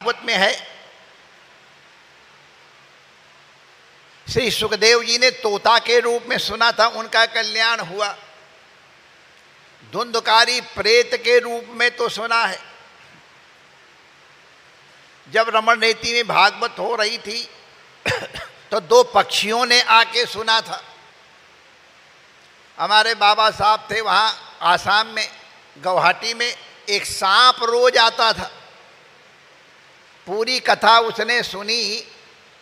भागवत में है। श्री सुखदेव जी ने तोता के रूप में सुना था, उनका कल्याण हुआ। धुंधकारी प्रेत के रूप में तो सुना है। जब रमण नीति में भागवत हो रही थी तो दो पक्षियों ने आके सुना था। हमारे बाबा साहब थे वहाँ आसाम में, गुवाहाटी में, एक सांप रोज आता था। पूरी कथा उसने सुनी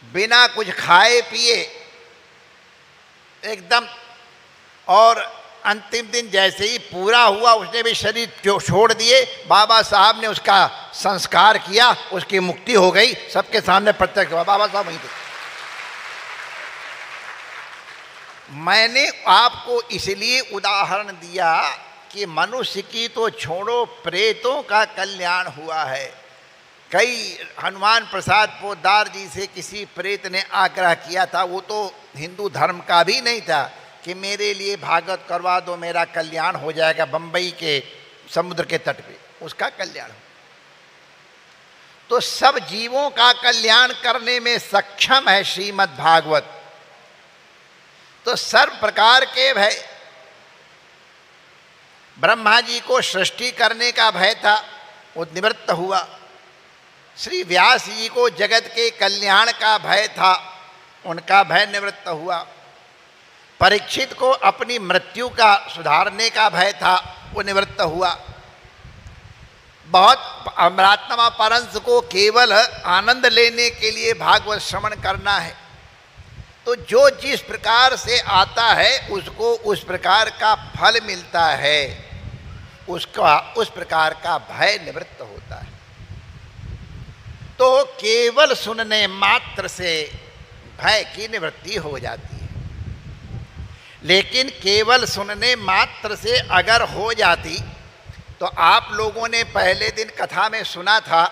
बिना कुछ खाए पिए एकदम, और अंतिम दिन जैसे ही पूरा हुआ उसने भी शरीर छोड़ दिए। बाबा साहब ने उसका संस्कार किया, उसकी मुक्ति हो गई, सबके सामने प्रत्यक्ष हुआ। बाबा साहब वहीं थे। मैंने आपको इसलिए उदाहरण दिया कि मनुष्य की तो छोड़ो, प्रेतों का कल्याण हुआ है। कई हनुमान प्रसाद पोद्दार जी से किसी प्रेत ने आग्रह किया था, वो तो हिंदू धर्म का भी नहीं था, कि मेरे लिए भागवत करवा दो, मेरा कल्याण हो जाएगा बंबई के समुद्र के तट पे, उसका कल्याण हो। तो सब जीवों का कल्याण करने में सक्षम है श्रीमद् भागवत। तो सर्व प्रकार के भय, ब्रह्मा जी को सृष्टि करने का भय था, वो निवृत्त हुआ। श्री व्यास जी को जगत के कल्याण का भय था, उनका भय निवृत्त हुआ। परीक्षित को अपनी मृत्यु का सुधारने का भय था, वो निवृत्त हुआ। बहुत अमरात्मा परंस को केवल आनंद लेने के लिए भागवत श्रवण करना है। तो जो जिस प्रकार से आता है उसको उस प्रकार का फल मिलता है, उसका उस प्रकार का भय निवृत्त होता है। तो केवल सुनने मात्र से भय की निवृत्ति हो जाती है। लेकिन केवल सुनने मात्र से अगर हो जाती तो आप लोगों ने पहले दिन कथा में सुना था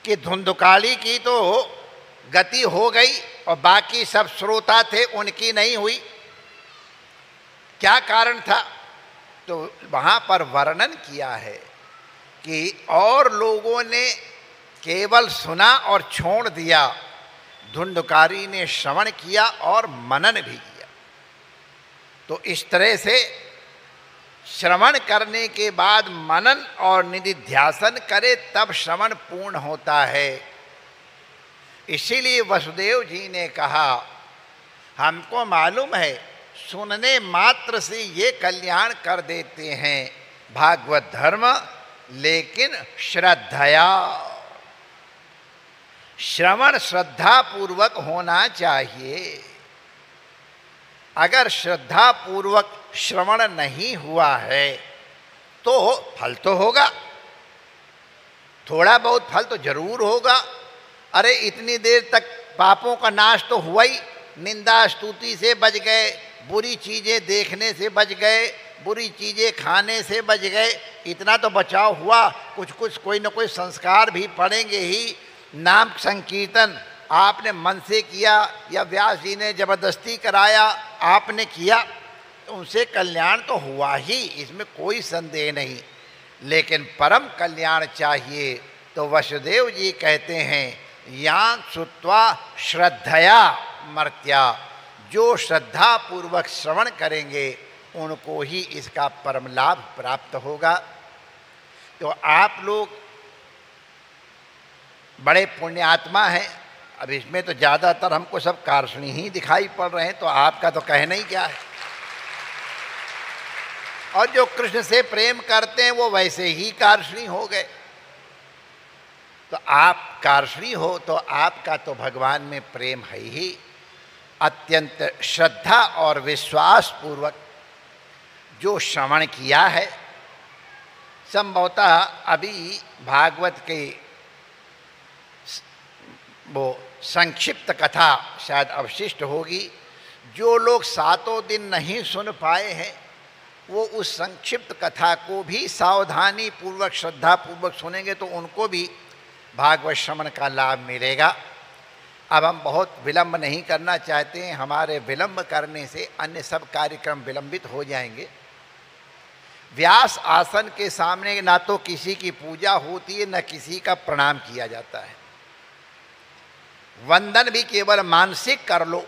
कि धुंधुकाली की तो गति हो गई और बाकी सब श्रोता थे उनकी नहीं हुई। क्या कारण था? तो वहाँ पर वर्णन किया है कि और लोगों ने केवल सुना और छोड़ दिया, धुंधुकारी ने श्रवण किया और मनन भी किया। तो इस तरह से श्रवण करने के बाद मनन और निधिध्यासन करे तब श्रवण पूर्ण होता है। इसीलिए वसुदेव जी ने कहा, हमको मालूम है सुनने मात्र से ये कल्याण कर देते हैं भागवत धर्म, लेकिन श्रद्धया, श्रवण श्रद्धा पूर्वक होना चाहिए। अगर श्रद्धा पूर्वक श्रवण नहीं हुआ है तो फल तो होगा, थोड़ा बहुत फल तो जरूर होगा। अरे इतनी देर तक पापों का नाश तो हुआ ही, निंदा स्तुति से बच गए, बुरी चीज़ें देखने से बच गए, बुरी चीज़ें खाने से बच गए, इतना तो बचाव हुआ। कुछ कुछ कोई न कोई संस्कार भी पड़ेंगे ही। नाम संकीर्तन आपने मन से किया या व्यास जी ने जबरदस्ती कराया, आपने किया, तो उनसे कल्याण तो हुआ ही, इसमें कोई संदेह नहीं। लेकिन परम कल्याण चाहिए तो वसुदेव जी कहते हैं, यां श्रुत्वा श्रद्धया मर्त्या, जो श्रद्धा पूर्वक श्रवण करेंगे उनको ही इसका परम लाभ प्राप्त होगा। तो आप लोग बड़े पुण्यात्मा हैं। अब इसमें तो ज़्यादातर हमको सब कार्षणी ही दिखाई पड़ रहे हैं, तो आपका तो कहना ही क्या है। और जो कृष्ण से प्रेम करते हैं वो वैसे ही कार्षणी हो गए। तो आप कार्षणी हो तो आपका तो भगवान में प्रेम है ही। अत्यंत श्रद्धा और विश्वास पूर्वक जो श्रवण किया है, संभवतः अभी भागवत के वो संक्षिप्त कथा शायद अवशिष्ट होगी। जो लोग सातों दिन नहीं सुन पाए हैं वो उस संक्षिप्त कथा को भी सावधानी पूर्वक श्रद्धा पूर्वक सुनेंगे तो उनको भी भागवत श्रवण का लाभ मिलेगा। अब हम बहुत विलंब नहीं करना चाहते हैं, हमारे विलंब करने से अन्य सब कार्यक्रम विलंबित हो जाएंगे। व्यास आसन के सामने ना तो किसी की पूजा होती है, न किसी का प्रणाम किया जाता है। वंदन भी केवल मानसिक कर लो।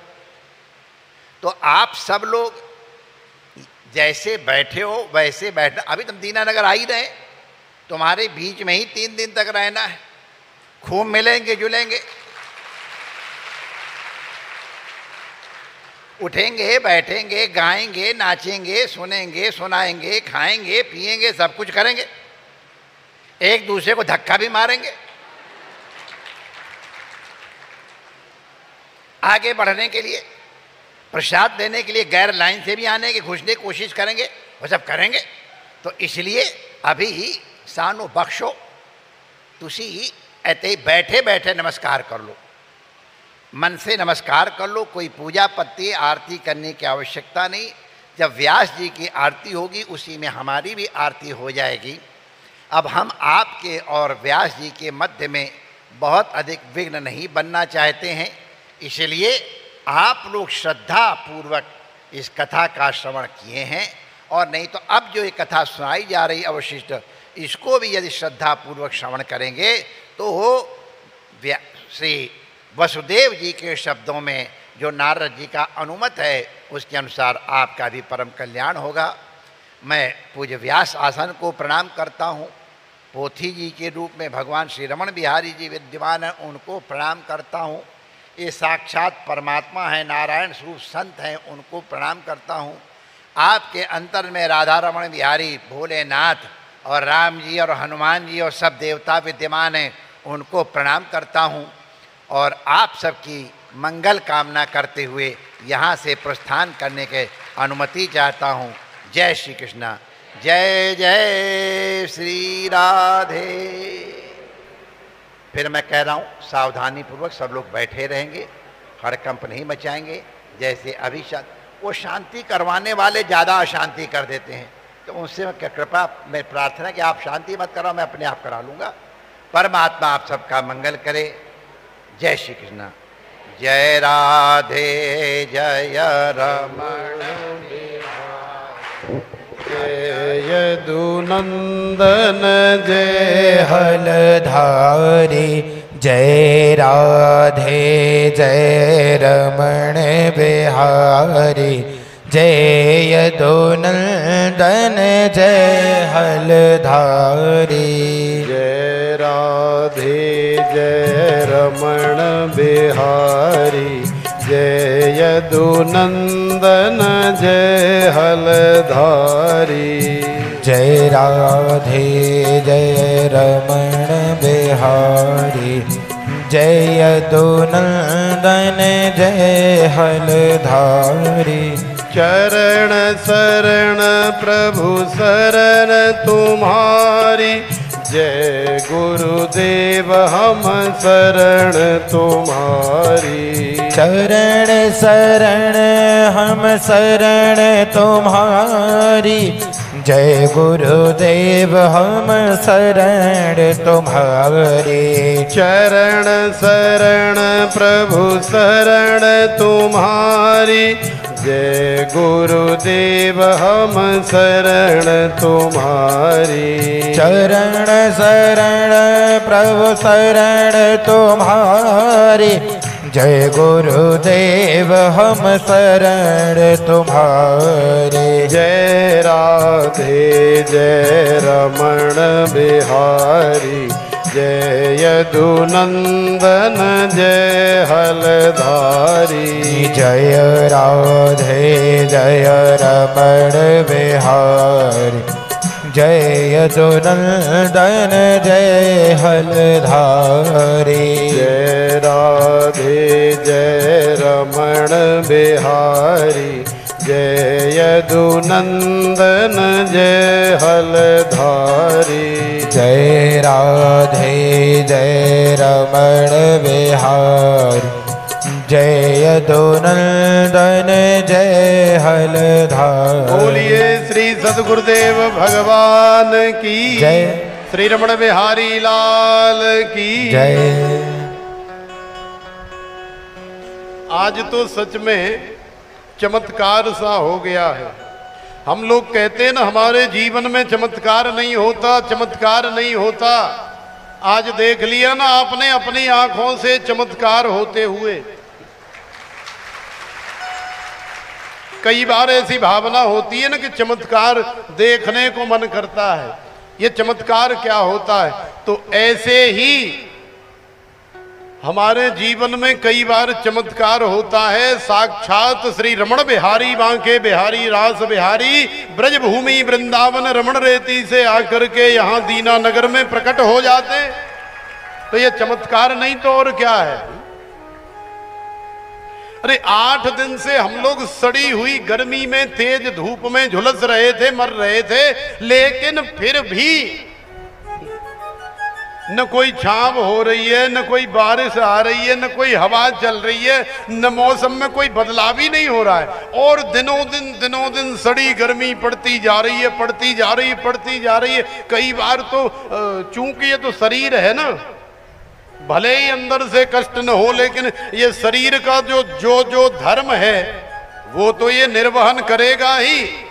तो आप सब लोग जैसे बैठे हो वैसे बैठना। अभी तुम दीनानगर आ ही रहे, तुम्हारे बीच में ही 3 दिन तक रहना है, खूब मिलेंगे जुलेंगे, उठेंगे बैठेंगे, गाएंगे नाचेंगे, सुनेंगे सुनाएंगे, खाएंगे पिएंगे, सब कुछ करेंगे, एक दूसरे को धक्का भी मारेंगे। आगे बढ़ने के लिए, प्रसाद देने के लिए गैर लाइन से भी आने की घुसने की कोशिश करेंगे, वो सब करेंगे। तो इसलिए अभी सानो बख्शो, तुसी ऐते बैठे बैठे नमस्कार कर लो, मन से नमस्कार कर लो। कोई पूजा पत्ती आरती करने की आवश्यकता नहीं। जब व्यास जी की आरती होगी उसी में हमारी भी आरती हो जाएगी। अब हम आपके और व्यास जी के मध्य में बहुत अधिक विघ्न नहीं बनना चाहते हैं, इसलिए आप लोग श्रद्धा पूर्वक इस कथा का श्रवण किए हैं। और नहीं तो अब जो ये कथा सुनाई जा रही अवशिष्ट, इसको भी यदि श्रद्धा पूर्वक श्रवण करेंगे तो श्री वसुदेव जी के शब्दों में जो नारद जी का अनुमत है उसके अनुसार आपका भी परम कल्याण होगा। मैं पूज्य व्यास आसन को प्रणाम करता हूँ। पोथी जी के रूप में भगवान श्री रमण बिहारी जी विद्यमान हैं, उनको प्रणाम करता हूँ। ये साक्षात परमात्मा है, नारायण स्वरूप संत हैं, उनको प्रणाम करता हूँ। आपके अंतर में राधा रमण बिहारी, भोलेनाथ और राम जी और हनुमान जी और सब देवता विद्यमान हैं, उनको प्रणाम करता हूँ। और आप सबकी मंगल कामना करते हुए यहाँ से प्रस्थान करने के अनुमति चाहता हूँ। जय श्री कृष्ण, जय जय श्री राधे। फिर मैं कह रहा हूँ सावधानी पूर्वक सब लोग बैठे रहेंगे, हड़कंप नहीं मचाएंगे। जैसे अभी वो शांति करवाने वाले ज़्यादा अशांति कर देते हैं, तो उनसे मैं कृपा मैं प्रार्थना कि आप शांति मत कराओ, मैं अपने आप करा लूँगा। परमात्मा आप सबका मंगल करे। जय श्री कृष्ण, जय राधे जय रमण जय यदुनंदन जय हलधारी, जय राधे जय रमण बिहारी, जय यदुनंदन जय हलधारी, जय राधे जय रमण बिहारी, जय यदुनंदन जय हलधारी, जय राधे जय रमण बिहारी, जय यदुनंदन जय हलधारी। चरण शरण प्रभु शरण तुम्हारी, जय गुरुदेव हम शरण तुम्हारी। चरण शरण हम शरण तुम्हारी, जय गुरुदेव हम शरण तुम्हारी। चरण शरण प्रभु शरण तुम्हारी, जय गुरुदेव हम शरण तुम्हारी। चरण शरण प्रभु शरण तुम्हारी, जय गुरुदेव हम शरण तुम्हारे। जय राधे जय रमण बिहारी, जय यदुनंदन जय हलधारी, जय राधे जय रमण बिहारी, जय यदुनंदन जय हलधारी, जय राधे जय रमण बिहारी, जय यदुनंदन जय हलधारी, जय राधे जय रमण बिहारी, जय यदुनंदन जय हलधारी। बोलिए श्री सद्गुरुदेव भगवान की जय, श्री रमण बिहारी लाल की जय। आज तो सच में चमत्कार सा हो गया है। हम लोग कहते हैं ना हमारे जीवन में चमत्कार नहीं होता, चमत्कार नहीं होता। आज देख लिया ना आपने अपनी आंखों से चमत्कार होते हुए। कई बार ऐसी भावना होती है ना कि चमत्कार देखने को मन करता है, ये चमत्कार क्या होता है। तो ऐसे ही हमारे जीवन में कई बार चमत्कार होता है। साक्षात श्री रमण बिहारी बांके बिहारी रास बिहारी ब्रजभूमि वृंदावन रमण रेती से आकर के यहाँ दीनानगर में प्रकट हो जाते। तो ये चमत्कार नहीं तो और क्या है। अरे 8 दिन से हम लोग सड़ी हुई गर्मी में तेज धूप में झुलस रहे थे, मर रहे थे, लेकिन फिर भी न कोई छांव हो रही है, न कोई बारिश आ रही है, न कोई हवा चल रही है, न मौसम में कोई बदलाव ही नहीं हो रहा है। और दिनों दिन सड़ी गर्मी पड़ती जा रही है, पड़ती जा रही है, पड़ती जा रही है। कई बार तो चूंकि ये तो शरीर है ना, भले ही अंदर से कष्ट न हो, लेकिन ये शरीर का जो धर्म है वो तो ये निर्वहन करेगा ही।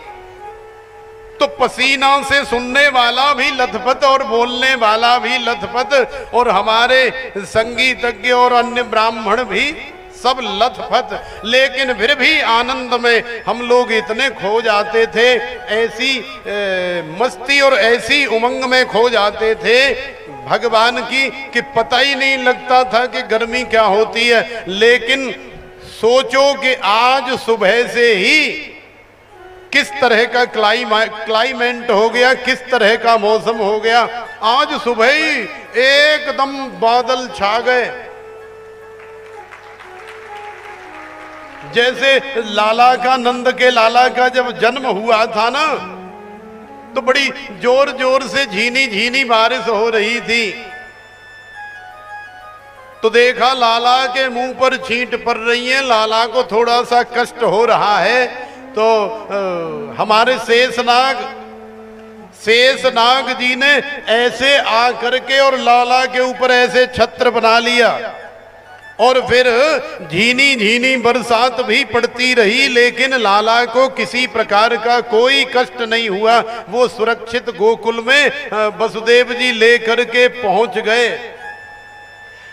तो पसीना से सुनने वाला भी लथपथ और बोलने वाला भी लथपथ, और हमारे संगीतज्ञ और अन्य ब्राह्मण भी सब लथपथ। लेकिन फिर भी आनंद में हम लोग इतने खो जाते थे, ऐसी मस्ती और ऐसी उमंग में खो जाते थे भगवान की कि पता ही नहीं लगता था कि गर्मी क्या होती है। लेकिन सोचो कि आज सुबह से ही किस तरह का क्लाइमेट हो गया, किस तरह का मौसम हो गया। आज सुबह ही एकदम बादल छा गए, जैसे लाला का, नंद के लाला का जब जन्म हुआ था ना, तो बड़ी जोर जोर से झीनी झीनी बारिश हो रही थी। तो देखा लाला के मुंह पर छींट पड़ रही है, लाला को थोड़ा सा कष्ट हो रहा है। तो हमारे शेषनाग जी ने ऐसे आ करके और लाला के ऊपर ऐसे छत्र बना लिया, और फिर झीनी झीनी बरसात भी पड़ती रही, लेकिन लाला को किसी प्रकार का कोई कष्ट नहीं हुआ। वो सुरक्षित गोकुल में वसुदेव जी लेकर के पहुंच गए।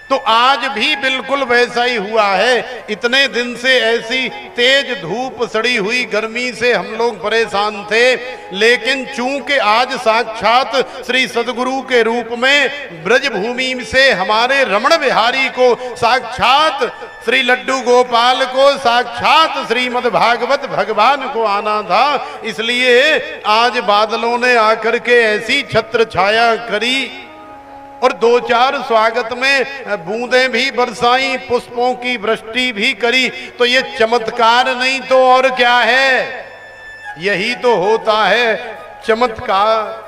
तो आज भी बिल्कुल वैसा ही हुआ है। इतने दिन से ऐसी तेज धूप, सड़ी हुई गर्मी से हम लोग परेशान थे, लेकिन चूंकि आज साक्षात श्री सद्गुरु के रूप में ब्रजभूमि से हमारे रमण बिहारी को, साक्षात श्री लड्डू गोपाल को, साक्षात श्रीमद् भागवत भगवान को आना था, इसलिए आज बादलों ने आकर के ऐसी छत्र छाया करी और 2-4 स्वागत में बूंदें भी बरसाई, पुष्पों की वृष्टि भी करी। तो ये चमत्कार नहीं तो और क्या है, यही तो होता है चमत्कार।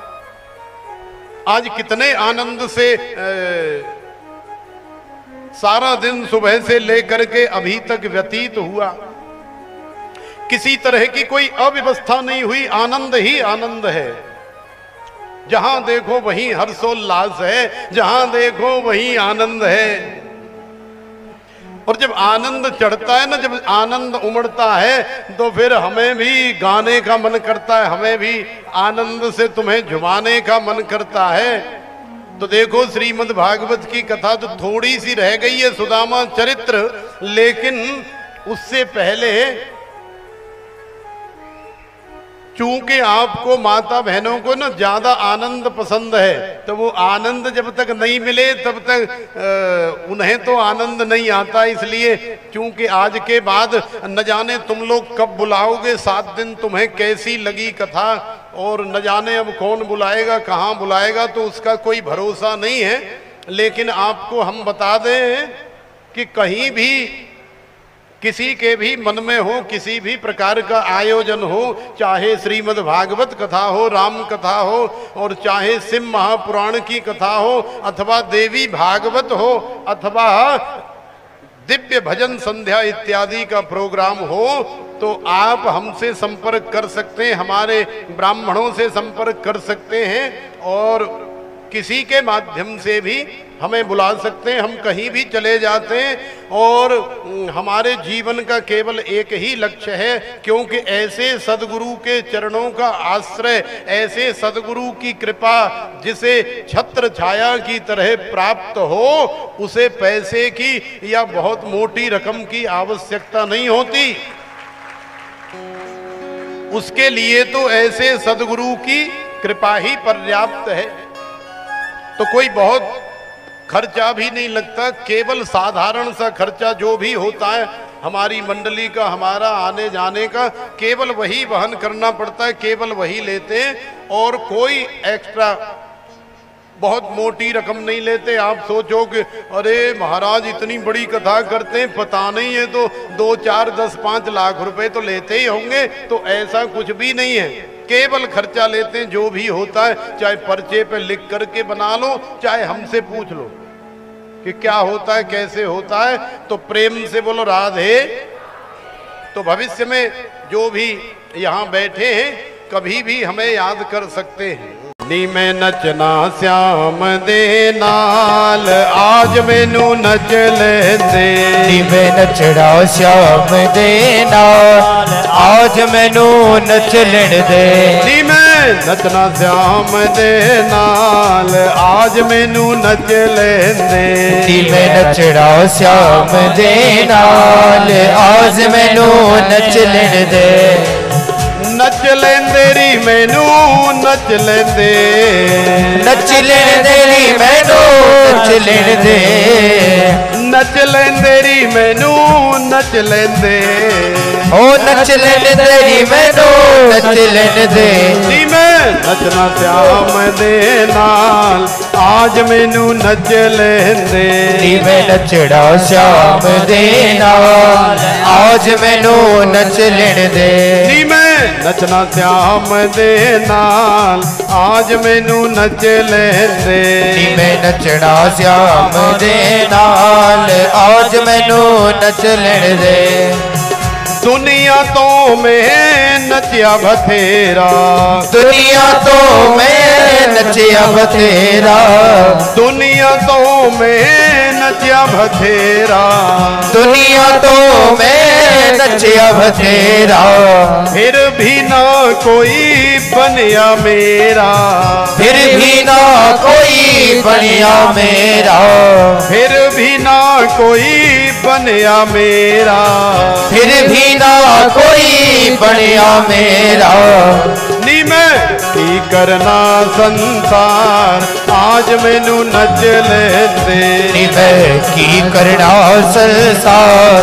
आज कितने आनंद से सारा दिन सुबह से लेकर के अभी तक व्यतीत हुआ, किसी तरह की कोई अव्यवस्था नहीं हुई, आनंद ही आनंद है। जहां देखो वहीं हर्षोल्लास है, जहां देखो वहीं आनंद है। और जब आनंद चढ़ता है ना, जब आनंद उमड़ता है, तो फिर हमें भी गाने का मन करता है, हमें भी आनंद से तुम्हें झुमाने का मन करता है। तो देखो श्रीमद् भागवत की कथा तो थोड़ी सी रह गई है, सुदामा चरित्र, लेकिन उससे पहले चूंकि आपको माता बहनों को ना ज्यादा आनंद पसंद है, तो वो आनंद जब तक नहीं मिले तब तक उन्हें तो आनंद नहीं आता। इसलिए चूंकि आज के बाद न जाने तुम लोग कब बुलाओगे, 7 दिन तुम्हें कैसी लगी कथा, और न जाने अब कौन बुलाएगा, कहाँ बुलाएगा, तो उसका कोई भरोसा नहीं है। लेकिन आपको हम बता दें कि कहीं भी किसी के भी मन में हो, किसी भी प्रकार का आयोजन हो, चाहे श्रीमद् भागवत कथा हो, राम कथा हो, और चाहे शिव महापुराण की कथा हो, अथवा देवी भागवत हो, अथवा दिव्य भजन संध्या इत्यादि का प्रोग्राम हो, तो आप हमसे संपर्क कर सकते हैं, हमारे ब्राह्मणों से संपर्क कर सकते हैं। और किसी के माध्यम से भी हमें बुला सकते हैं। हम कहीं भी चले जाते हैं और हमारे जीवन का केवल एक ही लक्ष्य है, क्योंकि ऐसे सदगुरु के चरणों का आश्रय, ऐसे सदगुरु की कृपा जिसे छत्र छाया की तरह प्राप्त हो, उसे पैसे की या बहुत मोटी रकम की आवश्यकता नहीं होती। उसके लिए तो ऐसे सदगुरु की कृपा ही पर्याप्त है। तो कोई बहुत खर्चा भी नहीं लगता, केवल साधारण सा खर्चा जो भी होता है हमारी मंडली का, हमारा आने जाने का, केवल वही वहन करना पड़ता है, केवल वही लेते हैं और कोई एक्स्ट्रा बहुत मोटी रकम नहीं लेते। आप सोचो कि अरे महाराज इतनी बड़ी कथा करते हैं, पता नहीं है तो 2, 4, 10, 5 लाख रुपए तो लेते ही होंगे। तो ऐसा कुछ भी नहीं है, केवल खर्चा लेते हैं जो भी होता है, चाहे पर्चे पे लिख करके बना लो, चाहे हमसे पूछ लो कि क्या होता है, कैसे होता है, तो प्रेम से बोलो राधे। तो भविष्य में जो भी यहाँ बैठे हैं कभी भी हमें याद कर सकते हैं। नी में नचना श्याम दे नाल, आज मैनू नच लेंदे। नी में नचना श्याम दे नाल, आज मैनू नच लेण दे। नी में नचना श्याम दे नाल, आज मैनू नच लेंदे। नी में नचना श्याम दे नाल, आज मैनू नच लेण दे। नच लेंदे री मैनू नच लेंदे, नच लेंदे री मैनू नच लेण दे। नच लेंदे री मैनू नच लेंदे, ओ नच लेंदे री मैनू नच लेण दे। नी मैं नचना श्याम दे नाल, आज मैनू नच लेंदे। नी मैं नचना श्याम दे नाल, आज मैनू नच लेण दे। नी मैं नचना श्याम दे नाल, आज मैनू नच लेंदे। नी मैं नचना श्याम दे नाल, आज मैनू नच लेण दे। दुनिया तो मैं नचिया बथेरा, दुनिया तो मैं नचिया बथेरा। दुनिया तो मैं नचिया बथेरा, दुनिया तो मैं नचिया बथेरा। फिर भी ना कोई बनिया मेरा, फिर भी ना कोई बनिया मेरा। फिर भी ना कोई बनिया मेरा। फिर भी ना कोई बनिया मेरा। नी मैं की करना संसार, आज मैनू नच लेंदे। नी मैं की करना संसार,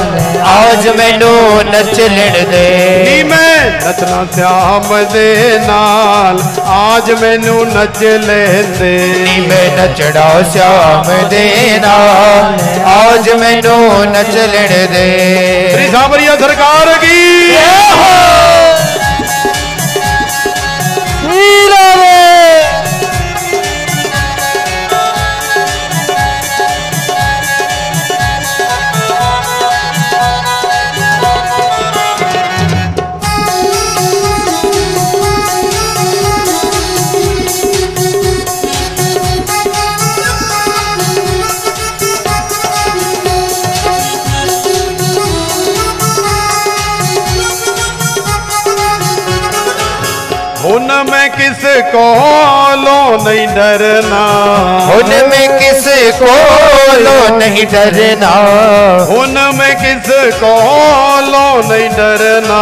आज मैनू नच लेण दे। नी मैं नचना श्याम दे नाल, आज मैनू नच लेंदे। नी मैं नचना श्याम दे नाल, आज मैनू नच लेण दे। श्री सांवरिया सरकार की मैं किस कोलो नहीं डरना, उनमें किस कोलो नहीं डरना। उनमें किस कोलो नहीं डरना,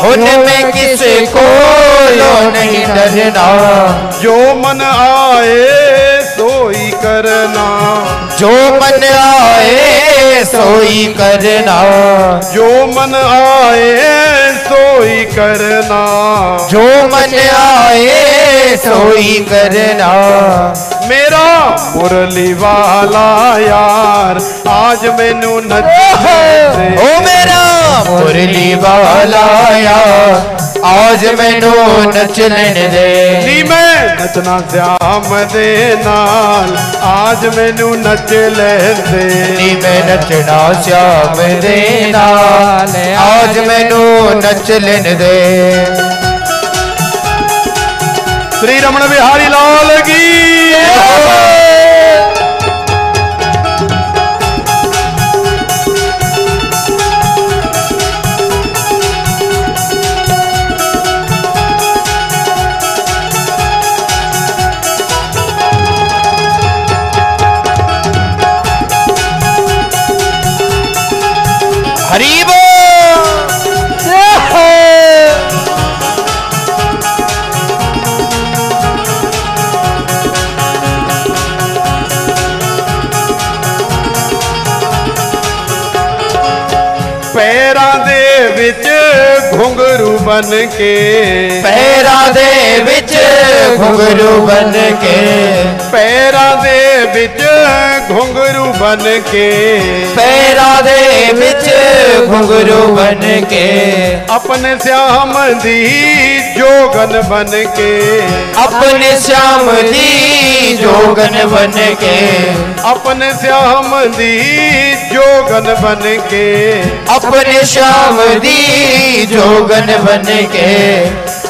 उनमें किस कोलो नहीं डरना। जो मन आए सोई करना, जो मन आए सोई करना। जो मन आए सोई करना, जो मन आए सोई करना। मेरा मुरली वाला यार आज मैनू नच दे। ओ मेरा मुरली वाला यार आज मैनू नच लेण दे। नी मैं नचना श्याम दे नाल, आज मैनू नच लेण दे। नी मैं नचना श्याम दे नाल, आज मैनू नच लेण दे। श्री रमण बिहारी लाल की पैरां दे विच घुंघरू बन के, पैरां दे विच घुंघरू बन के, पैरां दे विच घुंघरू बन के, पैरां दे विच घुंघरू बन के, अपने श्याम दी जोगन बन के, अपने श्याम दी जोगन बन के, अपने श्याम दी जोगन बन के, अपने श्याम दी जोगन बन के,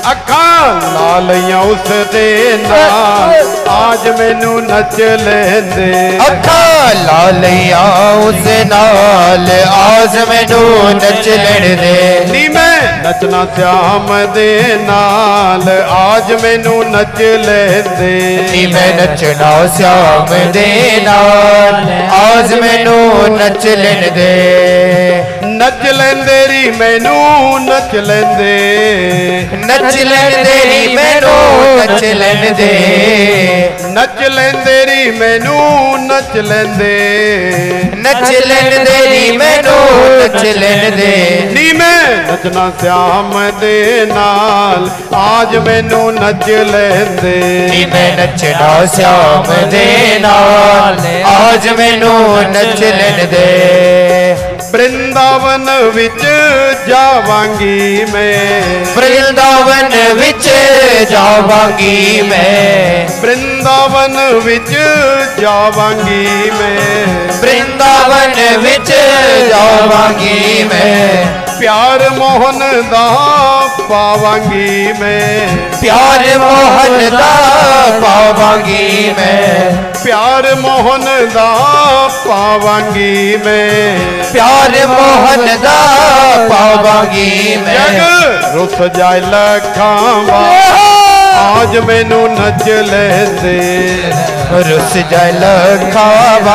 अखां लालियां उस दे नाल आज मैनू नच लेंदे, अखां लालियां उस नाल आज मैनू नच लेण दे, नी मैं नचना श्याम दे नाल आज मैनू नच लेंदे, नी मैं नचना श्याम दे नाल आज मैनू नच लेण दे, नच लेंदे री मैनू नच लेंदे, नच लेण दे री मैनू नच लेण दे, नच लेंदे री मैनू नच लेंदे, नच लेण दे री मैनू नच लेण दे, नी मैं नचना श्याम दे नाल आज मैनू नच लेंदे, नी मैं नचना श्याम दे नाल आज मैनू नच लेण दे, वृंदावन विच जावांगी मैं, वृंदावन विच जावांगी मैं, वृंदावन विच जावांगी मैं, वृंदावन विच जावांगी मैं, प्यार मोहन दा पावांगी मैं, प्यार मोहन दा पावांगी मैं, प्यार मोहन दा पावांगी मैं, प्यार मोहन दा पावांगी मैं, जग रुस जाए लखां आज मैनू नच लेंदे, रुस जाए लखां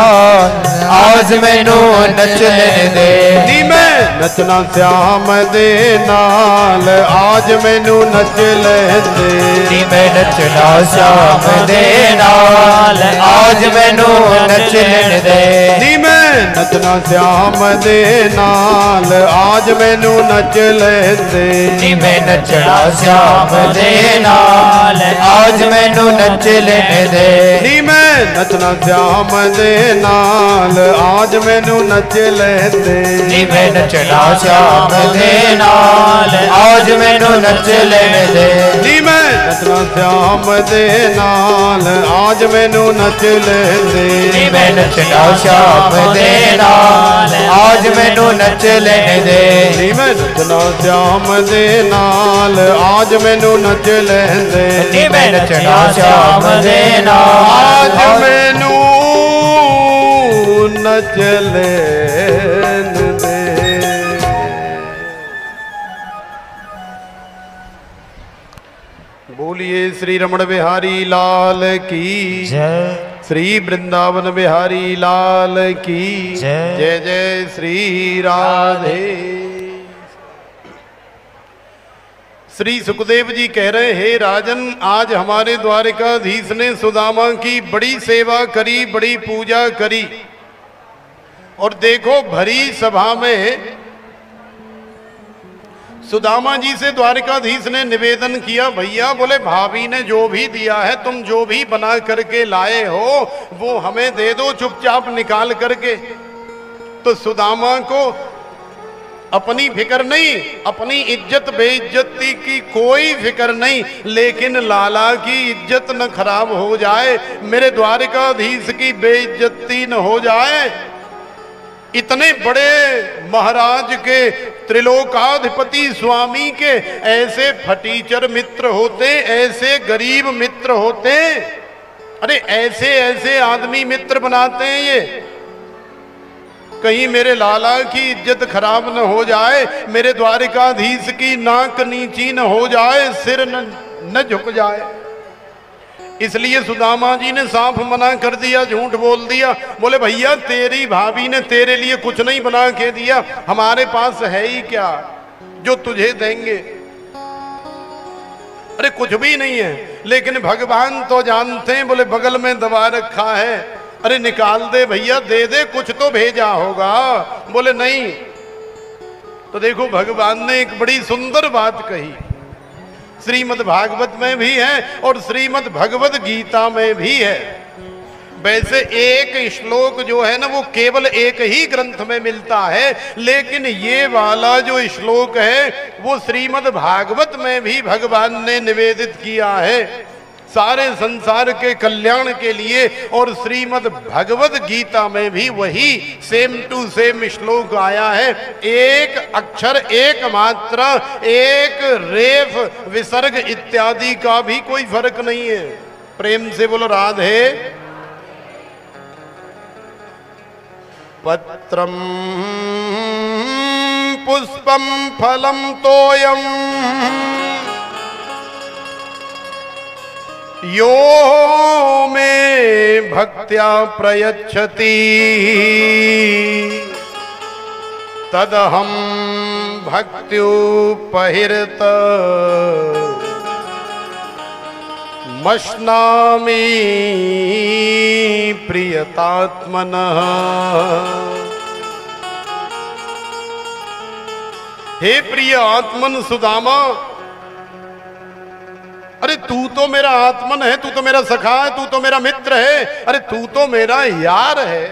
आज मैनू नच लेण दे, नी मैं नचना श्याम दे नाल आज मैनू नच लेंदे, नी मैं नचना श्याम दे नाल आज मैनू नच लेण दे, नी मैं नचना श्याम दे नाल आज मैनू नच लेंदे, नी मैं नचना श्याम दे नाल आज मैनू नच लेण दे, नी मैं नचना श्याम दे नाल आज मैनू नच लेंदे, नी मैं नचना श्याम दे नाल आज मैनू नच लेण दे, नी मैं नचना श्याम दे नाल आज मैनू नच लेंदे, नी मैं नचना श्याम दे नाल आज मैनू नच लेण दे, नी मैं नचना श्याम दे नाल आज मैनू नच लेंदे, नी मैं नचना श्याम दे नाल आज मैनू नच लेन दे। बोलिए श्री रमण बिहारी लाल की जय, श्री वृंदावन बिहारी लाल की जय। जय जय श्री राधे। श्री सुखदेव जी कह रहे हे राजन, आज हमारे द्वारिकाधीश ने सुदामा की बड़ी सेवा करी, बड़ी पूजा करी, और देखो भरी सभा में सुदामा जी से द्वारिकाधीश ने निवेदन किया, भैया बोले भाभी ने जो भी दिया है, तुम जो भी बना करके लाए हो वो हमें दे दो चुपचाप निकाल करके। तो सुदामा को अपनी फिक्र नहीं, अपनी इज्जत बेइज्जती की कोई फिक्र नहीं, लेकिन लाला की इज्जत न खराब हो जाए, मेरे द्वारिकाधीश की बेइज्जती न हो जाए। इतने बड़े महाराज के त्रिलोकाधिपति स्वामी के ऐसे फटीचर मित्र होते, ऐसे गरीब मित्र होते, अरे ऐसे ऐसे आदमी मित्र बनाते हैं ये, कहीं मेरे लाला की इज्जत खराब न हो जाए, मेरे द्वारिकाधीश की नाक नीची न हो जाए, सिर न झुक जाए। इसलिए सुदामा जी ने साफ मना कर दिया, झूठ बोल दिया। बोले भैया तेरी भाभी ने तेरे लिए कुछ नहीं बना के दिया, हमारे पास है ही क्या जो तुझे देंगे। अरे कुछ भी नहीं है, लेकिन भगवान तो जानते हैं। बोले बगल में दबा रखा है, अरे निकाल दे भैया, दे दे, कुछ तो भेजा होगा। बोले नहीं। तो देखो भगवान ने एक बड़ी सुंदर बात कही, श्रीमद् भागवत में भी है और श्रीमद् भगवद गीता में भी है। वैसे एक श्लोक जो है ना वो केवल एक ही ग्रंथ में मिलता है, लेकिन ये वाला जो श्लोक है वो श्रीमद् भागवत में भी भगवान ने निवेदित किया है सारे संसार के कल्याण के लिए। और श्रीमद् भगवद गीता में भी वही सेम टू सेम श्लोक आया है। एक अक्षर, एक मात्रा, एक रेफ, विसर्ग इत्यादि का भी कोई फर्क नहीं है। प्रेम से बोलो राधे। पत्रम पुष्पम फलम तोयम यो मे भक्त्या प्रयच्छति तदहं भक्त्युपहृत मश्नामि प्रियतात्मनः। हे प्रिय आत्मन सुदामा, अरे तू तो मेरा आत्मन है, तू तो मेरा सखा है, तू तो मेरा मित्र है, अरे तू तो मेरा यार है।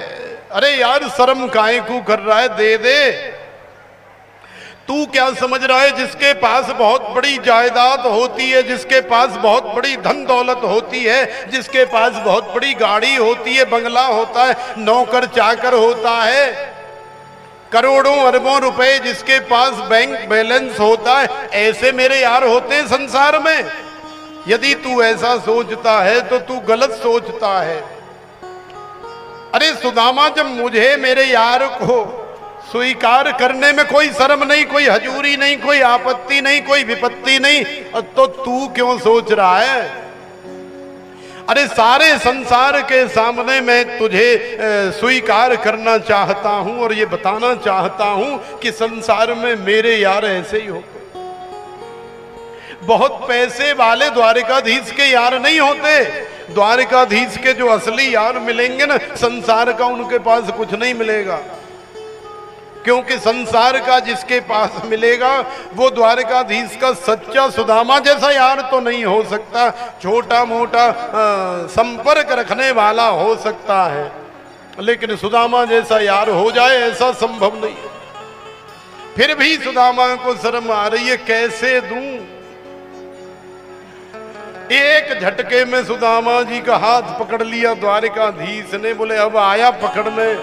अरे यार शर्म काहे को कर रहा है, दे दे। तू क्या समझ रहा है जिसके पास बहुत बड़ी जायदाद होती है, जिसके पास बहुत बड़ी धन दौलत होती है, जिसके पास बहुत बड़ी गाड़ी होती है, बंगला होता है, नौकर चाकर होता है, करोड़ों अरबों रुपए जिसके पास बैंक बैलेंस होता है, ऐसे मेरे यार होते हैं संसार में। यदि तू ऐसा सोचता है तो तू गलत सोचता है। अरे सुदामा, जब मुझे मेरे यार को स्वीकार करने में कोई शर्म नहीं, कोई हजूरी नहीं, कोई आपत्ति नहीं, कोई विपत्ति नहीं, तो तू क्यों सोच रहा है? अरे सारे संसार के सामने मैं तुझे स्वीकार करना चाहता हूं और ये बताना चाहता हूं कि संसार में मेरे यार ऐसे ही होते। बहुत पैसे वाले द्वारिकाधीश के यार नहीं होते। द्वारिकाधीश के जो असली यार मिलेंगे ना, संसार का उनके पास कुछ नहीं मिलेगा। क्योंकि संसार का जिसके पास मिलेगा वो द्वारिकाधीश का सच्चा सुदामा जैसा यार तो नहीं हो सकता। छोटा मोटा संपर्क रखने वाला हो सकता है, लेकिन सुदामा जैसा यार हो जाए ऐसा संभव नहीं है। फिर भी सुदामा को शर्म आ रही है, कैसे दूं? एक झटके में सुदामा जी का हाथ पकड़ लिया द्वारिकाधीश ने। बोले अब आया पकड़ने,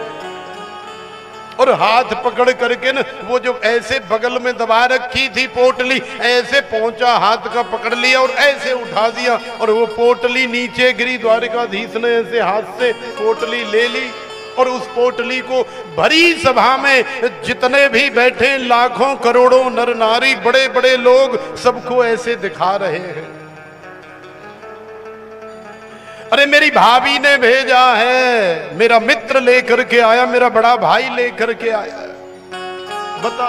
और हाथ पकड़ करके न वो जो ऐसे बगल में दबा रखी थी पोटली, ऐसे पहुंचा, हाथ का पकड़ लिया और ऐसे उठा दिया और वो पोटली नीचे गिरी। द्वारिकाधीश ने ऐसे हाथ से पोटली ले ली और उस पोटली को भरी सभा में जितने भी बैठे लाखों करोड़ों नर नारी, बड़े बड़े लोग, सबको ऐसे दिखा रहे हैं। अरे मेरी भाभी ने भेजा है, मेरा मित्र लेकर के आया, मेरा बड़ा भाई लेकर के आया। बता,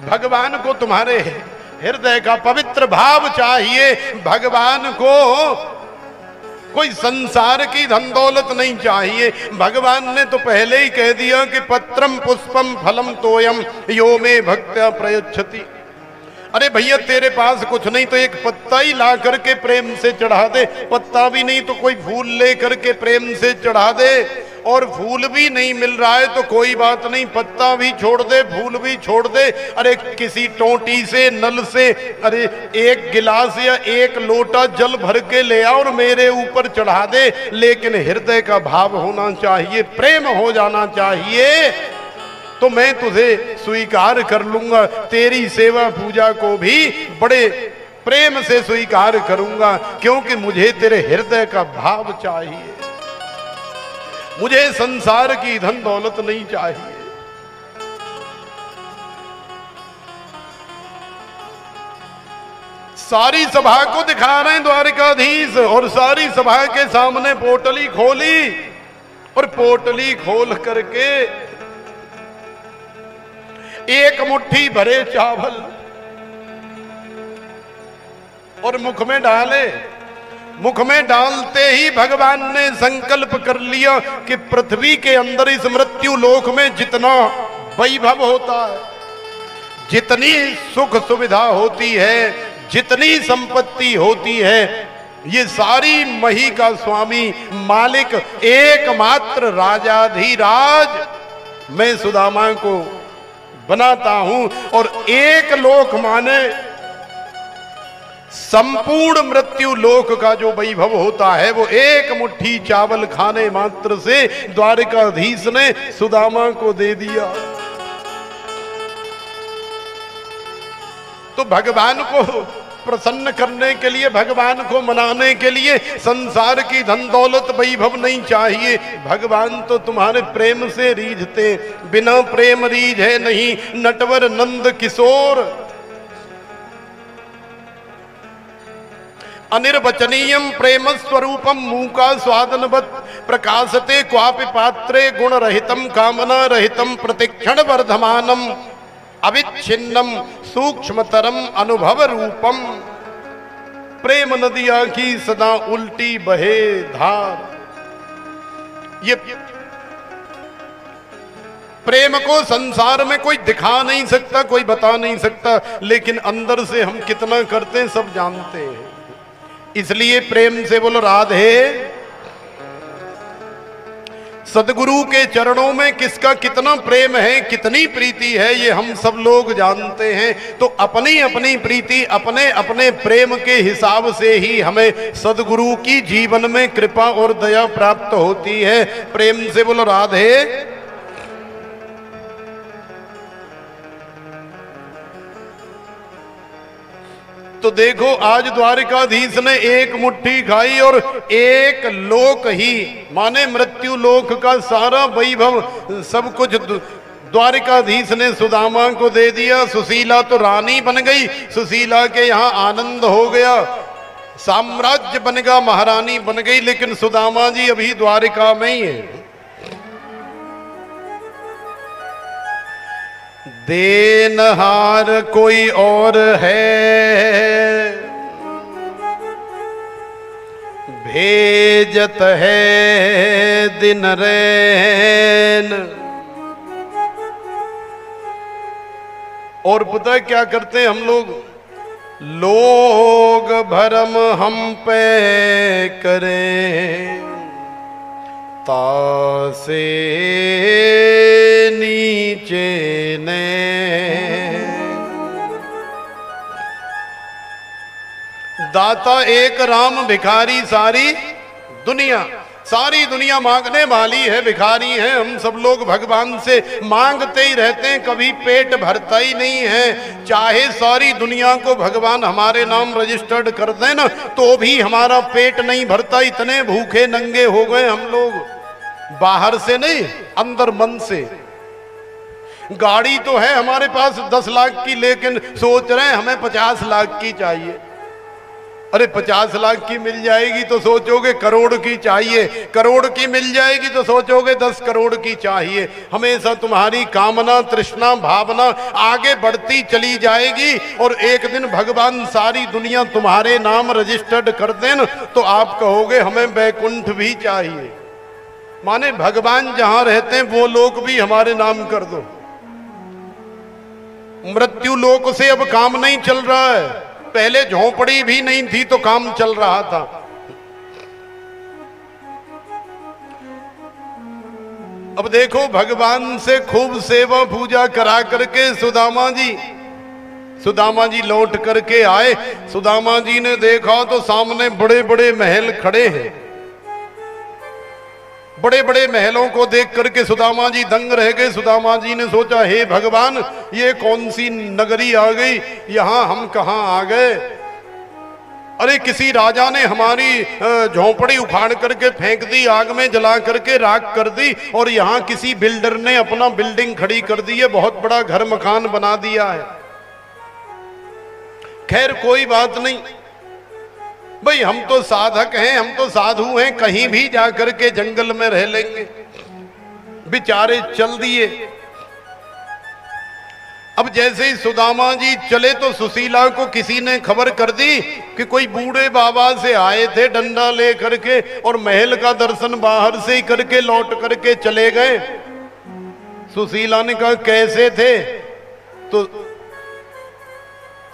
भगवान को तुम्हारे हृदय का पवित्र भाव चाहिए। भगवान को कोई संसार की धन दौलत नहीं चाहिए। भगवान ने तो पहले ही कह दिया कि पत्रम पुष्पम फलम तोयम यो मे भक्त्या प्रयच्छति। अरे भैया तेरे पास कुछ नहीं तो एक पत्ता ही ला करके प्रेम से चढ़ा दे। पत्ता भी नहीं तो कोई फूल ले करके प्रेम से चढ़ा दे। और फूल भी नहीं मिल रहा है तो कोई बात नहीं, पत्ता भी छोड़ दे, फूल भी छोड़ दे। अरे किसी टोटी से, नल से, अरे एक गिलास या एक लोटा जल भर के ले आ और मेरे ऊपर चढ़ा दे। लेकिन हृदय का भाव होना चाहिए, प्रेम हो जाना चाहिए। तो मैं तुझे स्वीकार कर लूंगा, तेरी सेवा पूजा को भी बड़े प्रेम से स्वीकार करूंगा, क्योंकि मुझे तेरे हृदय का भाव चाहिए, मुझे संसार की धन दौलत नहीं चाहिए। सारी सभा को दिखा रहे हैं द्वारिकाधीश, और सारी सभा के सामने पोटली खोली, और पोटली खोल करके एक मुट्ठी भरे चावल और मुख में डाले। मुख में डालते ही भगवान ने संकल्प कर लिया कि पृथ्वी के अंदर इस मृत्यु लोक में जितना वैभव होता है, जितनी सुख सुविधा होती है, जितनी संपत्ति होती है, ये सारी मही का स्वामी मालिक एकमात्र राजाधिराज मैं सुदामा को बनाता हूं। और एक लोक माने संपूर्ण मृत्यु लोक का जो वैभव होता है वो एक मुट्ठी चावल खाने मात्र से द्वारिकाधीश ने सुदामा को दे दिया। तो भगवान को प्रसन्न करने के लिए, भगवान को मनाने के लिए संसार की धन दौलत वैभव नहीं चाहिए। भगवान तो तुम्हारे प्रेम से रीझते, बिना प्रेम रीझे नहीं नटवर नंद किशोर। अनिर्वचनीयम प्रेम स्वरूपम मूका स्वादनवत प्रकाशते क्वापि पात्रे गुण रहितम कामना रहितम प्रतिक्षण वर्धमानम अविच्छिन्नम सूक्ष्मतरम अनुभव रूपम। प्रेम नदिया की सदा उल्टी बहे धार। ये प्रेम को संसार में कोई दिखा नहीं सकता, कोई बता नहीं सकता, लेकिन अंदर से हम कितना करते हैं सब जानते हैं। इसलिए प्रेम से बोलो राधे। सदगुरु के चरणों में किसका कितना प्रेम है, कितनी प्रीति है, ये हम सब लोग जानते हैं। तो अपनी अपनी प्रीति, अपने अपने प्रेम के हिसाब से ही हमें सदगुरु की जीवन में कृपा और दया प्राप्त होती है। प्रेम से बोलो राधे। तो देखो आज द्वारिकाधीश ने एक मुट्ठी खाई और एक लोक ही माने मृत्यु लोक का सारा वैभव सब कुछ द्वारिकाधीश ने सुदामा को दे दिया। सुशीला तो रानी बन गई, सुशीला के यहाँ आनंद हो गया, साम्राज्य बन गया, महारानी बन गई। लेकिन सुदामा जी अभी द्वारिका में ही है। देनहार कोई और है, भेजत है दिन रैन। और पता है क्या करते हैं हम लोग? लोग भरम हम पे करें, तासे नीचे ने। दाता एक राम भिखारी सारी दुनिया, सारी दुनिया मांगने वाली है, भिखारी है। हम सब लोग भगवान से मांगते ही रहते हैं, कभी पेट भरता ही नहीं है। चाहे सारी दुनिया को भगवान हमारे नाम रजिस्टर्ड कर दें ना, तो भी हमारा पेट नहीं भरता। इतने भूखे नंगे हो गए हम लोग, बाहर से नहीं अंदर मन से। गाड़ी तो है हमारे पास 10 लाख की, लेकिन सोच रहे हैं हमें 50 लाख की चाहिए। अरे 50 लाख की मिल जाएगी तो सोचोगे करोड़ की चाहिए, करोड़ की मिल जाएगी तो सोचोगे 10 करोड़ की चाहिए। हमेशा तुम्हारी कामना, तृष्णा, भावना आगे बढ़ती चली जाएगी, और एक दिन भगवान सारी दुनिया तुम्हारे नाम रजिस्टर्ड कर दें, तो आप कहोगे हमें बैकुंठ भी चाहिए। माने भगवान जहां रहते हैं वो लोग भी हमारे नाम कर दो। मृत्यु लोक से अब काम नहीं चल रहा है, पहले झोंपड़ी भी नहीं थी तो काम चल रहा था। अब देखो भगवान से खूब सेवा पूजा करा करके सुदामा जी लौट करके आए। सुदामा जी ने देखा तो सामने बड़े बड़े महल खड़े हैं। बड़े बड़े महलों को देख करके सुदामा जी दंग रह गए। सुदामा जी ने सोचा, हे भगवान, ये कौन सी नगरी आ गई, यहां हम कहां आ गए। अरे किसी राजा ने हमारी झोंपड़ी उखाड़ करके फेंक दी, आग में जला करके राख कर दी, और यहाँ किसी बिल्डर ने अपना बिल्डिंग खड़ी कर दी है, बहुत बड़ा घर मकान बना दिया है। खैर कोई बात नहीं भाई, हम तो साधक हैं, हम तो साधु हैं, कहीं भी जाकर के जंगल में रह लेंगे। बेचारे चल दिए। अब जैसे ही सुदामा जी चले तो सुशीला को किसी ने खबर कर दी कि कोई बूढ़े बाबा से आए थे डंडा ले करके, और महल का दर्शन बाहर से ही करके लौट करके चले गए। सुशीला ने कहा, कैसे थे? तो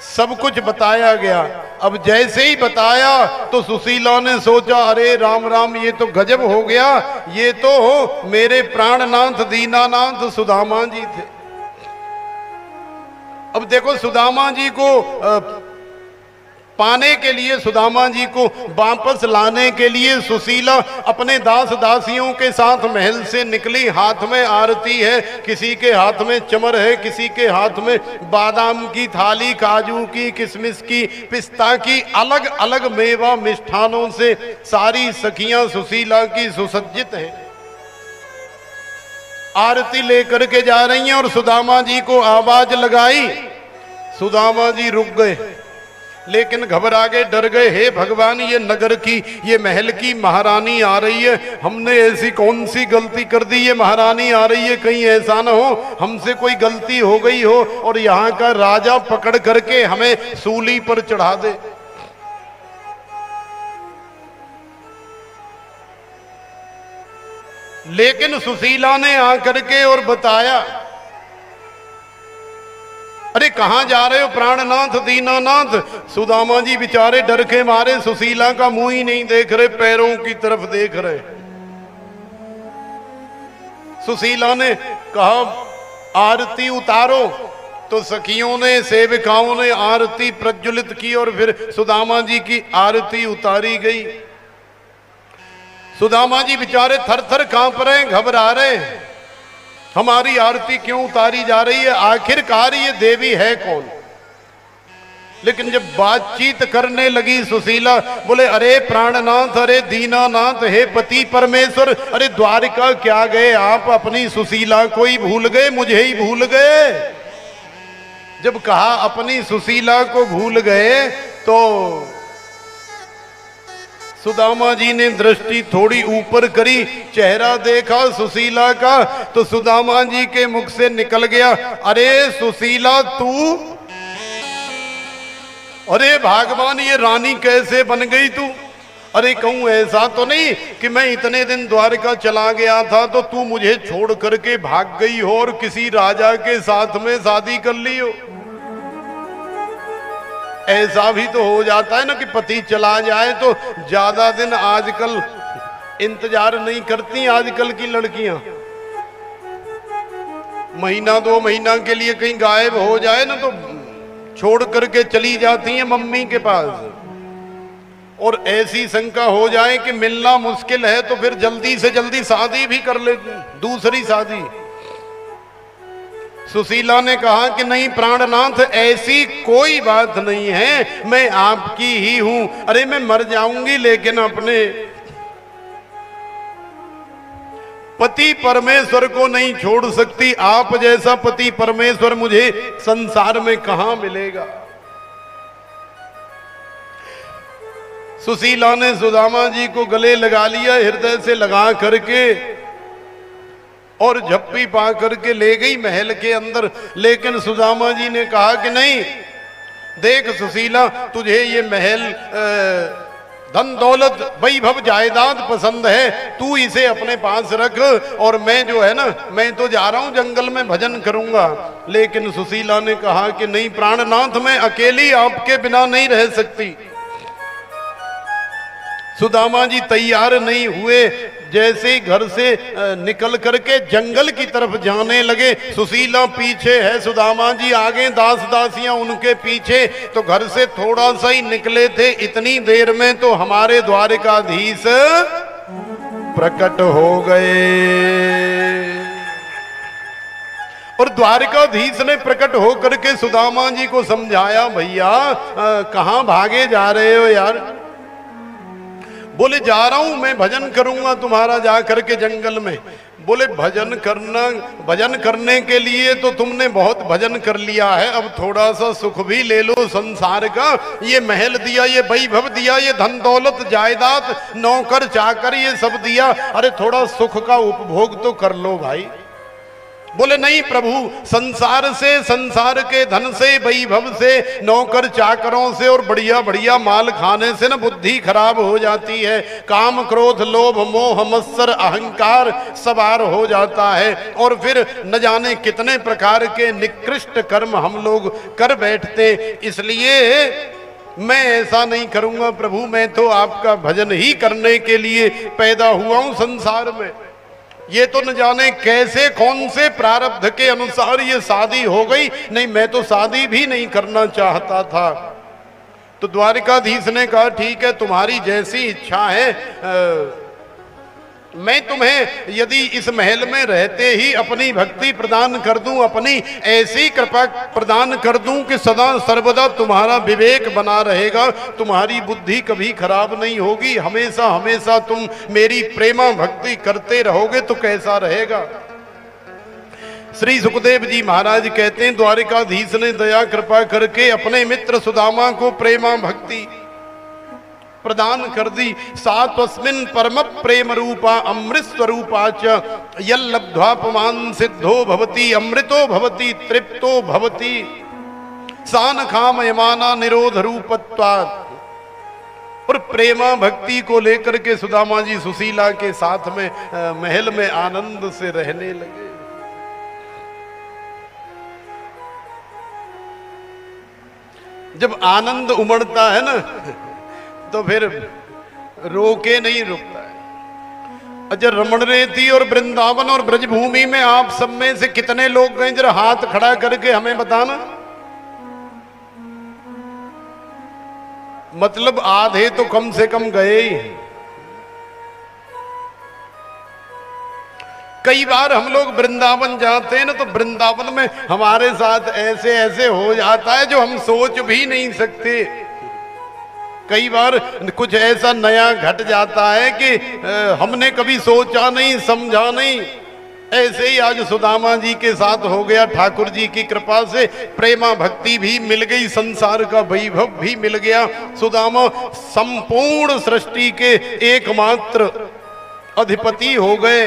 सब कुछ बताया गया। अब जैसे ही बताया तो सुशीला ने सोचा, अरे राम राम, ये तो गजब हो गया, ये तो मेरे प्राणनाथ दीनानाथ सुदामा जी थे। अब देखो, सुदामा जी को पाने के लिए, सुदामा जी को वापस लाने के लिए सुशीला अपने दास दासियों के साथ महल से निकली। हाथ में आरती है, किसी के हाथ में चमर है, किसी के हाथ में बादाम की थाली, काजू की, किशमिश की, पिस्ता की, अलग अलग मेवा मिष्ठानों से सारी सखियां सुशीला की सुसज्जित हैं। आरती लेकर के जा रही हैं और सुदामा जी को आवाज लगाई। सुदामा जी रुक गए, लेकिन घबरा गए, डर गए। हे भगवान, ये नगर की, ये महल की महारानी आ रही है, हमने ऐसी कौन सी गलती कर दी, ये महारानी आ रही है, कहीं ऐसा ना हो हमसे कोई गलती हो गई हो और यहाँ का राजा पकड़ करके हमें सूली पर चढ़ा दे। लेकिन सुशीला ने आकर के और बताया, अरे कहां जा रहे हो प्राणनाथ दीनानाथ? सुदामा जी बेचारे डर के मारे सुशीला का मुंह ही नहीं देख रहे, पैरों की तरफ देख रहे। सुशीला ने कहा, आरती उतारो। तो सखियों ने, सेविकाओं ने आरती प्रज्वलित की और फिर सुदामा जी की आरती उतारी गई। सुदामा जी बेचारे थर थर कांप रहे, घबरा रहे, हमारी आरती क्यों उतारी जा रही है, आखिरकार ये देवी है कौन? लेकिन जब बातचीत करने लगी सुशीला, बोले, अरे प्राणनाथ, अरे दीनानाथ, हे पति परमेश्वर, अरे द्वारिका क्या गए आप, अपनी सुशीला को ही भूल गए, मुझे ही भूल गए। जब कहा अपनी सुशीला को भूल गए तो सुदामा जी ने दृष्टि थोड़ी ऊपर करी, चेहरा देखा सुशीला का, तो सुदामा जी के मुख से निकल गया, अरे सुशीला तू? अरे भगवान, ये रानी कैसे बन गई तू? अरे कहूं ऐसा तो नहीं कि मैं इतने दिन द्वारका चला गया था तो तू मुझे छोड़ करके भाग गई हो और किसी राजा के साथ में शादी कर ली हो? ऐसा भी तो हो जाता है ना कि पति चला जाए तो ज्यादा दिन आजकल इंतजार नहीं करती आजकल की लड़कियां। महीना दो महीना के लिए कहीं गायब हो जाए ना तो छोड़ करके चली जाती हैं मम्मी के पास, और ऐसी शंका हो जाए कि मिलना मुश्किल है तो फिर जल्दी से जल्दी शादी भी कर लेती, दूसरी शादी। सुशीला ने कहा कि नहीं प्राणनाथ, ऐसी कोई बात नहीं है, मैं आपकी ही हूं। अरे मैं मर जाऊंगी लेकिन अपने पति परमेश्वर को नहीं छोड़ सकती। आप जैसा पति परमेश्वर मुझे संसार में कहां मिलेगा। सुशीला ने सुदामा जी को गले लगा लिया, हृदय से लगा करके, और झप्पी पा करके ले गई महल के अंदर। लेकिन सुदामा जी ने कहा कि नहीं, देख सुशीला, तुझे ये महल धन दौलत वैभव जायदाद पसंद है, तू इसे अपने पास रख, और मैं जो है ना, मैं तो जा रहा हूं जंगल में भजन करूंगा। लेकिन सुशीला ने कहा कि नहीं प्राणनाथ, मैं अकेली आपके बिना नहीं रह सकती। सुदामा जी तैयार नहीं हुए, जैसे ही घर से निकल करके जंगल की तरफ जाने लगे, सुशीला पीछे है, सुदामा जी आगे, दास दासियां उनके पीछे। तो घर से थोड़ा सा ही निकले थे, इतनी देर में तो हमारे द्वारिकाधीश प्रकट हो गए। और द्वारिकाधीश ने प्रकट होकर के सुदामा जी को समझाया, भैया कहां भागे जा रहे हो यार? बोले जा रहा हूं मैं, भजन करूंगा तुम्हारा जा करके जंगल में। बोले भजन करने के लिए तो तुमने बहुत भजन कर लिया है, अब थोड़ा सा सुख भी ले लो संसार का। ये महल दिया, ये वैभव दिया, ये धन दौलत जायदाद, नौकर चाकर, ये सब दिया, अरे थोड़ा सुख का उपभोग तो कर लो भाई। बोले नहीं प्रभु, संसार से, संसार के धन से, वैभव से, नौकर चाकरों से और बढ़िया बढ़िया माल खाने से ना बुद्धि खराब हो जाती है। काम क्रोध लोभ मोह मत्सर अहंकार सवार हो जाता है और फिर न जाने कितने प्रकार के निकृष्ट कर्म हम लोग कर बैठते। इसलिए मैं ऐसा नहीं करूंगा प्रभु, मैं तो आपका भजन ही करने के लिए पैदा हुआ हूं संसार में। ये तो न जाने कैसे कौन से प्रारब्ध के अनुसार ये शादी हो गई, नहीं मैं तो शादी भी नहीं करना चाहता था। तो द्वारिकाधीश ने कहा ठीक है, तुम्हारी जैसी इच्छा है, मैं तुम्हें यदि इस महल में रहते ही अपनी भक्ति प्रदान कर दूं, अपनी ऐसी कृपा प्रदान कर दूं कि सदा सर्वदा तुम्हारा विवेक बना रहेगा, तुम्हारी बुद्धि कभी खराब नहीं होगी, हमेशा हमेशा तुम मेरी प्रेमा भक्ति करते रहोगे, तो कैसा रहेगा। श्री सुखदेव जी महाराज कहते हैं द्वारिकाधीश ने दया कृपा करके अपने मित्र सुदामा को प्रेमा भक्ति प्रदान कर दी। सा तस्मिन् परम प्रेम रूपा अमृत स्वरूपा च यल्लब्ध्वा पुमान् सिद्धो भवति अमृतो भवति तृप्तो भवति सान खामयमाना निरोध रूपत्वात्। और प्रेमा भक्ति को लेकर के सुदामा जी सुशीला के साथ में महल में आनंद से रहने लगे। जब आनंद उमड़ता है ना तो फिर रोके नहीं रुकता है। अच्छा, रमण रेती और वृंदावन और ब्रजभूमि में आप सब में से कितने लोग गए, जरा हाथ खड़ा करके हमें बताना। मतलब आधे तो कम से कम गए ही। कई बार हम लोग वृंदावन जाते हैं ना, तो वृंदावन में हमारे साथ ऐसे ऐसे हो जाता है जो हम सोच भी नहीं सकते। कई बार कुछ ऐसा नया घट जाता है कि हमने कभी सोचा नहीं समझा नहीं। ऐसे ही आज सुदामा जी के साथ हो गया। ठाकुर जी की कृपा से प्रेमा भक्ति भी मिल गई, संसार का वैभव भी मिल गया। सुदामा संपूर्ण सृष्टि के एकमात्र अधिपति हो गए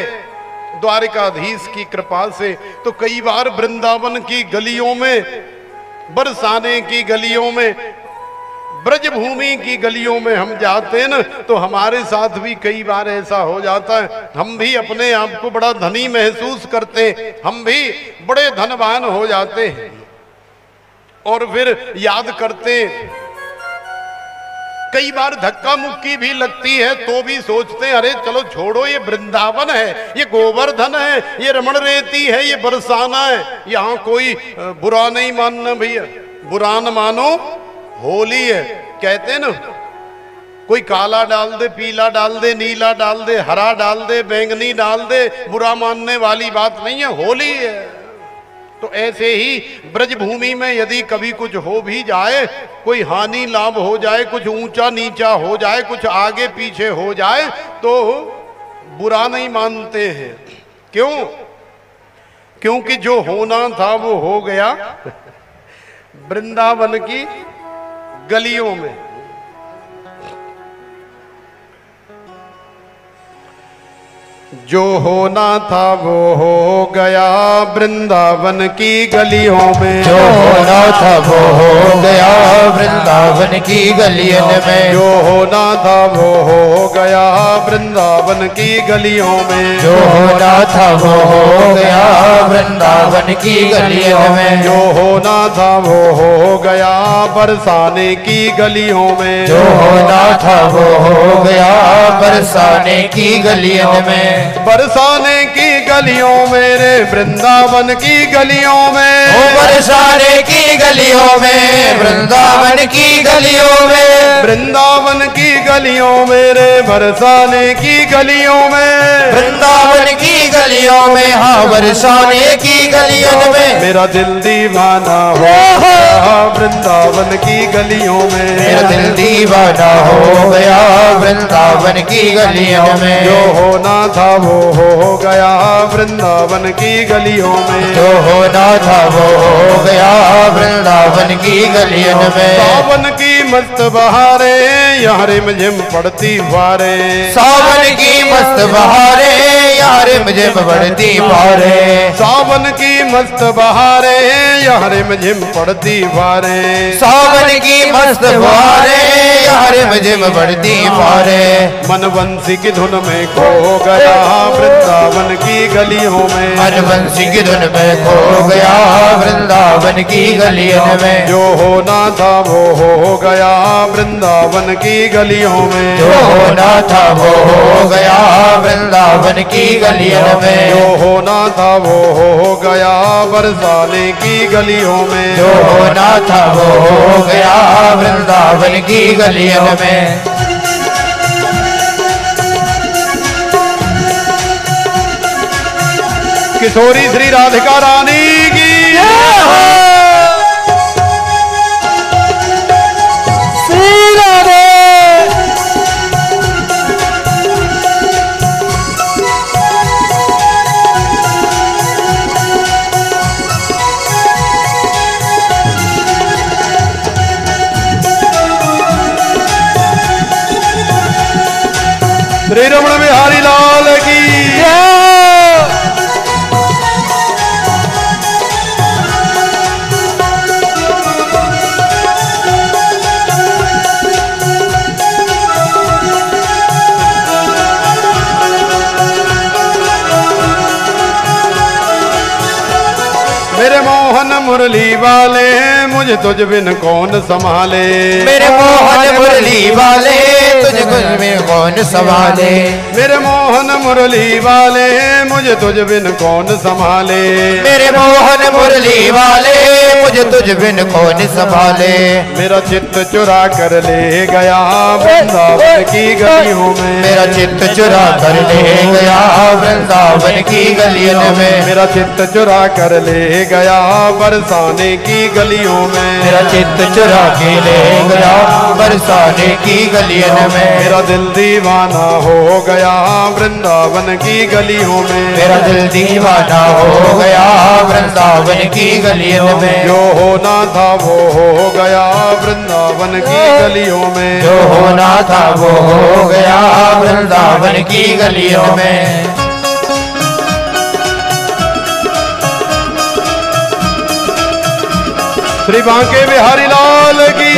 द्वारिकाधीश की कृपा से। तो कई बार वृंदावन की गलियों में, बरसाने की गलियों में, ब्रजभूमि की गलियों में हम जाते हैं ना, तो हमारे साथ भी कई बार ऐसा हो जाता है। हम भी अपने आप को बड़ा धनी महसूस करते, हम भी बड़े धनवान हो जाते हैं और फिर याद करते। कई बार धक्का मुक्की भी लगती है तो भी सोचते हैं अरे चलो छोड़ो, ये वृंदावन है, ये गोवर्धन है, ये रमण रेती है, ये बरसाना है, यहाँ कोई बुरा नहीं मानना भैया। बुरा न मानो, होली है। कहते हैं ना, कोई काला डाल दे, पीला डाल दे, नीला डाल दे, हरा डाल दे, बैंगनी डाल दे, बुरा मानने वाली बात नहीं है, होली है। तो ऐसे ही ब्रजभूमि में यदि कभी कुछ हो भी जाए, कोई हानि लाभ हो जाए, कुछ ऊंचा नीचा हो जाए, कुछ आगे पीछे हो जाए, तो बुरा नहीं मानते हैं। क्यों? क्योंकि जो होना था वो हो गया वृंदावन की गलियों में। जो होना था वो हो गया वृंदावन की गलियों में। जो होना था वो हो गया वृंदावन की गलियों में। जो होना था वो हो गया वृंदावन की गलियों में। जो होना था वो हो गया वृंदावन की गलियों में। जो होना था वो हो गया बरसाने की गलियों में। जो होना था वो हो गया बरसाने की गलियों में। बरसाने की गलियों में रे वृंदावन की गलियों में, बरसाने की गलियों में, वृंदावन की गलियों में, वृंदावन की गलियों में रे बरसाने की गलियों में, वृंदावन की गलियों में, हाँ बरसाने की गलियों में, मेरा दिल दीवाना हो गया वृंदावन की गलियों में, मेरा दिल दीवाना हो गया वृंदावन की गलियों में, जो होना था वो हो गया वृंदावन की गलियों में, जो होना था वो हो गया वृंदावन की गलियों में। सावन की मस्त बहारे यहाँ रिमझिम पड़ती फुहारे, सावन की मस्त बहारे यार मुझे बढ़ती फुहारे, सावन की मस्त बहारे यहाँ रिमझिम पड़ती फुहारे, सावन की मस्त बहारे यार मुझे बढ़ती फुहारे, मनवंशी की धुन में खो गया वृंदावन की गलियों में, मनवंशी की धुन में खो गया वृंदावन की गलियों में, जो होना था वो हो गया वृंदावन की गलियों में, जो होना था वो हो गया वृंदावन की गलियों में, जो होना था वो हो गया बरसाने की गलियों में, जो होना था वो हो गया वृंदावन की गलियों में। किशोरी श्री राधिका रानी की श्री रमण बिहारी लाल की मेरे मोहन मुरली वाले मुझे तुझ बिन कौन संभाले, मेरे मोहन मुरली वाले तुझ बिन कौन संभाले, मेरे मोहन मुरली वाले मुझे तुझ बिन कौन संभाले, मेरे मोहन मुरली वाले मुझे तुझ बिन कौन संभाले, मेरा चित्त चुरा कर ले गया वृंदावन की गलियों में, मेरा चित्त चुरा कर ले गया वृंदावन की गलियों में, मेरा चित्त चुरा कर ले गया बरसाने की गलियों में, मेरा चित्त चुरा के ले गया बरसाने की गलियों में, मेरा दिल दीवाना हो गया वृंदावन की गलियों में, मेरा दिल दीवाना हो गया वृंदावन की गलियों में, जो होना था वो हो गया वृंदावन की गलियों में, जो होना था वो हो गया वृंदावन की गलियों में। श्री बांके बिहारी लाल की